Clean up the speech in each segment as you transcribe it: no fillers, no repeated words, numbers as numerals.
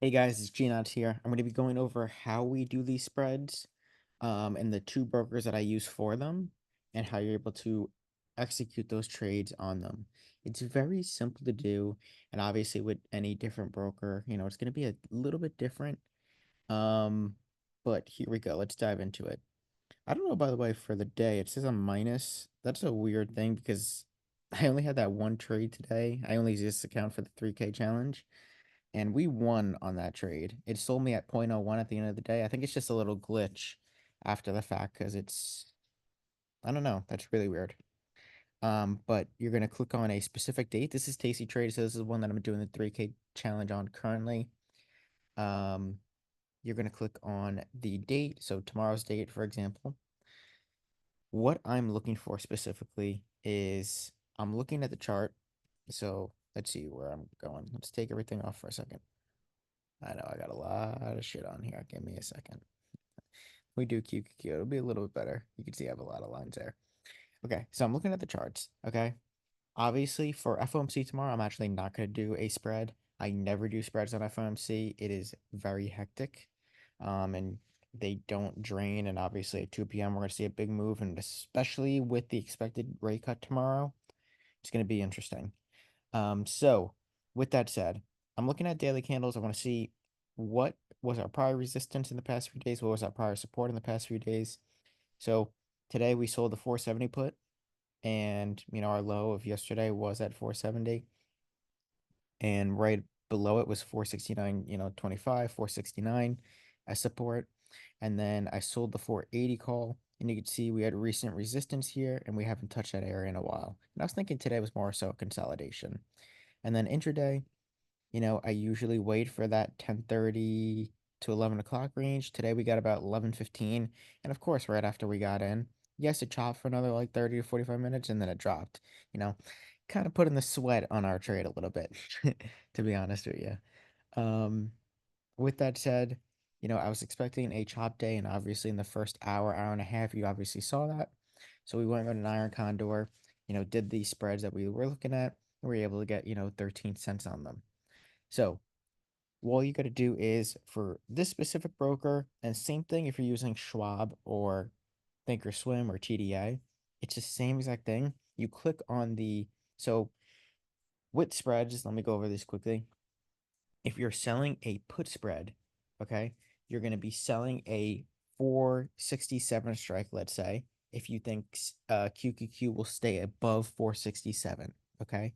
Hey guys, it's Gnots here. I'm going to be going over how we do these spreads, and the two brokers that I use for them, and how you're able to execute those trades on them. It's very simple to do, and obviously with any different broker, it's going to be a little bit different. Um, but here we go. Let's dive into it. I don't know, by the way, for the day, it says a minus. That's a weird thing because I only had that one trade today. I only use this account for the 3K challenge and we won on that trade. It sold me at 0.01 at the end of the day. I think it's just a little glitch after the fact because I don't know, that's really weird. But you're gonna click on a specific date. This is Tasty Trade, so this is one that I'm doing the 3K challenge on currently. Um, you're gonna click on the date, so tomorrow's date, for example. What I'm looking for specifically is I'm looking at the chart. So let's see where I'm going. Let's take everything off for a second. I know I got a lot of shit on here. Give me a second. We do QQQ. It'll be a little bit better. You can see I have a lot of lines there. Okay, so I'm looking at the charts. Okay, obviously for FOMC tomorrow, I'm actually not going to do a spread. I never do spreads on FOMC. It is very hectic, and they don't drain. And obviously at 2 p.m. we're going to see a big move, and especially with the expected rate cut tomorrow, it's going to be interesting. So with that said, I'm looking at daily candles. I want to see what was our prior resistance in the past few days, what was our prior support in the past few days. So today we sold the 470 put, and our low of yesterday was at 470, and right below it was 469, 25, 469 as support. And then I sold the 480 call, and you can see we had recent resistance here, and we haven't touched that area in a while. And I was thinking today was more so a consolidation. And then intraday, I usually wait for that 10:30 to 11 o'clock range. Today we got about 11:15. And of course, right after we got in, yes, it chopped for another like 30 to 45 minutes and then it dropped, you know, kind of putting the sweat on our trade a little bit, to be honest with you. Um, with that said, I was expecting a chop day, and obviously in the first hour, hour and a half, you obviously saw that. So we went with an iron condor, did these spreads that we were looking at, and we were able to get, 13 cents on them. So all you got to do is for this specific broker, and same thing if you're using Schwab or Thinkorswim or TDA, it's the same exact thing. You click on so with spreads, let me go over this quickly. If you're selling a put spread, okay, you're going to be selling a 467 strike, let's say, if you think QQQ will stay above 467, okay,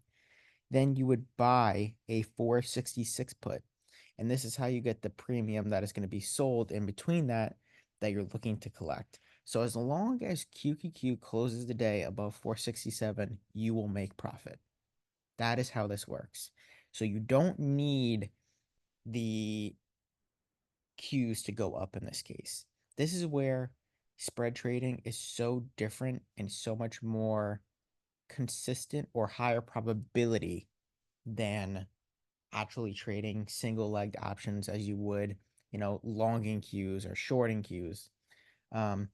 then you would buy a 466 put. And this is how you get the premium that is going to be sold in between that you're looking to collect. So as long as QQQ closes the day above 467, you will make profit. That is how this works. So you don't need the Qs to go up in this case. This is where spread trading is so different and so much more consistent or higher probability than actually trading single legged options as you would, longing Qs or shorting Qs. Um,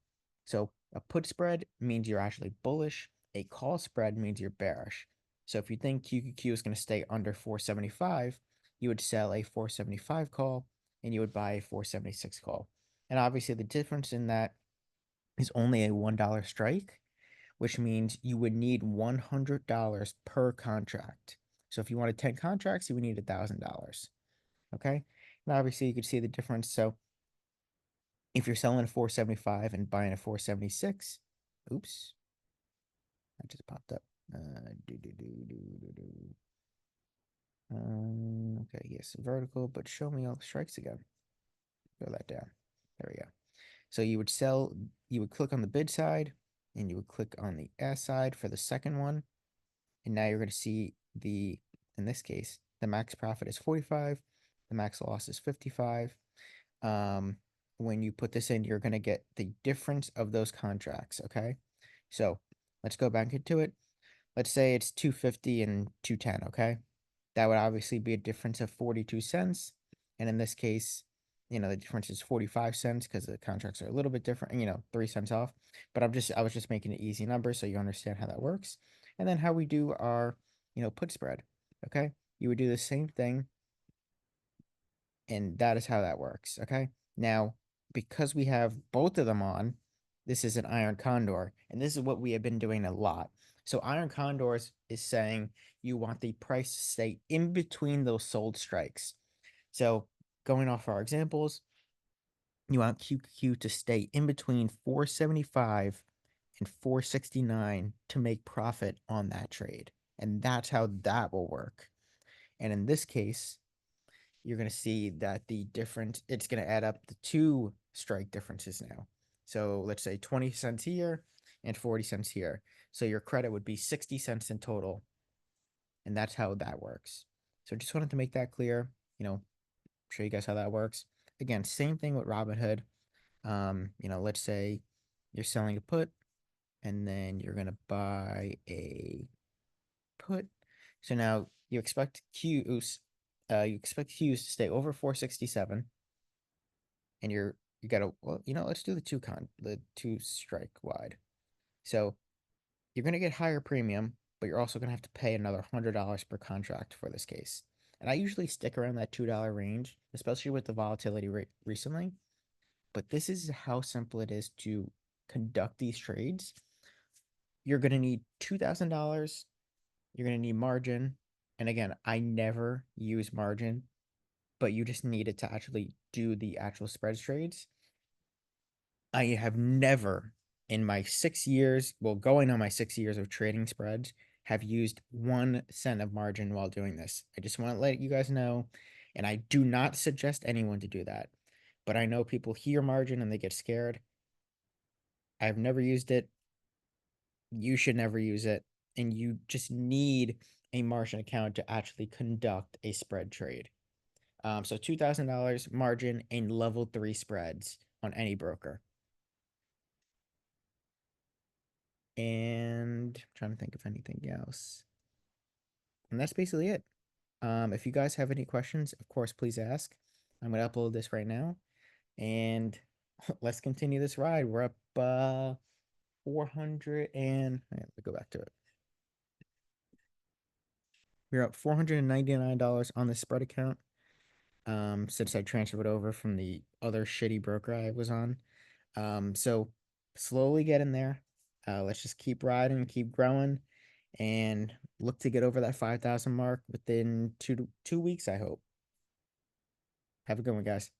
so a put spread means you're actually bullish. A call spread means you're bearish. So if you think QQQ is going to stay under 475, you would sell a 475 call and you would buy a 476 call. And obviously the difference in that is only a $1 strike, which means you would need $100 per contract. So if you wanted 10 contracts, you would need $1,000. Okay. And obviously you could see the difference. So if you're selling a 475 and buying a 476, oops, that just popped up. Do, do, do, do, do, do. Okay, yes, vertical, but show me all the strikes again. Throw that down. There we go. So you would click on the bid side and you would click on the S side for the second one. And now you're going to see in this case, the max profit is 45, the max loss is 55. Um, when you put this in, you're going to get the difference of those contracts. Okay. So let's go back into it. Let's say it's 250 and 210. Okay. That would obviously be a difference of 42 cents. And in this case, the difference is 45 cents because the contracts are a little bit different, 3 cents off. But I was just making an easy number so you understand how that works. And then how we do our, put spread. Okay. You would do the same thing And that is how that works. Okay. Now, because we have both of them on, this is an iron condor, and this is what we have been doing a lot. So iron condors is saying you want the price to stay in between those sold strikes. So going off our examples, you want QQQ to stay in between 475 and 469 to make profit on that trade. And that's how that will work. And in this case, you're going to see that the difference, it's going to add up the two strike differences now. So let's say 20 cents here and 40 cents here. So your credit would be 60 cents in total. And that's how that works. So just wanted to make that clear, show you guys how that works. Again, same thing with Robinhood. Let's say you're selling a put and then you're going to buy a put. So now you expect Qs to stay over 467, and you gotta, well, let's do the two strike wide. So you're gonna get higher premium, but you're also gonna have to pay another $100 per contract for this case. And I usually stick around that $2 range, especially with the volatility rate recently. But this is how simple it is to conduct these trades. You're gonna need $2,000. You're gonna need margin. And again, I never use margin, but you just need it to actually do the actual spreads trades. I have never in my 6 years, well, going on my 6 years of trading spreads, have used 1 cent of margin while doing this. I just want to let you guys know, and I do not suggest anyone to do that. But I know people hear margin and they get scared. I've never used it. You should never use it. And you just need a margin account to actually conduct a spread trade. So $2,000 margin and level 3 spreads on any broker. And I'm trying to think of anything else. And that's basically it. If you guys have any questions, of course, please ask. I'm gonna upload this right now, and let's continue this ride. We're up 400 and let me go back to it. We're up $499 on the spread account. Since I transferred over from the other shitty broker I was on. So slowly get in there. Let's just keep riding, keep growing, and look to get over that 5,000 mark within 2 weeks, I hope. Have a good one, guys.